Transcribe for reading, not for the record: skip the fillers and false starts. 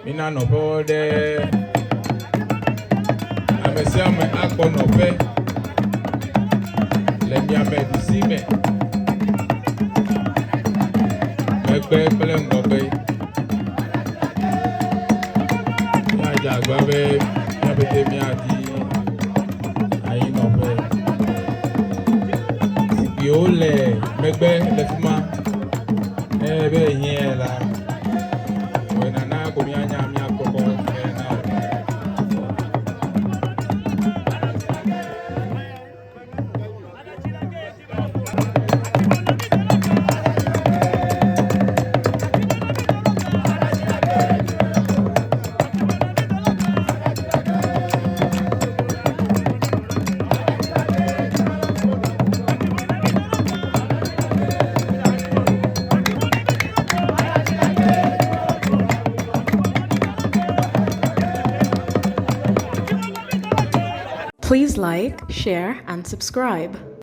Mina no pode amesia me akpo no pe le nya me disime megbe pele ngobe ya jagba be ya bete mi adi ayi no pe si o le megbe le fuma ebe yin la Please like, share, and subscribe.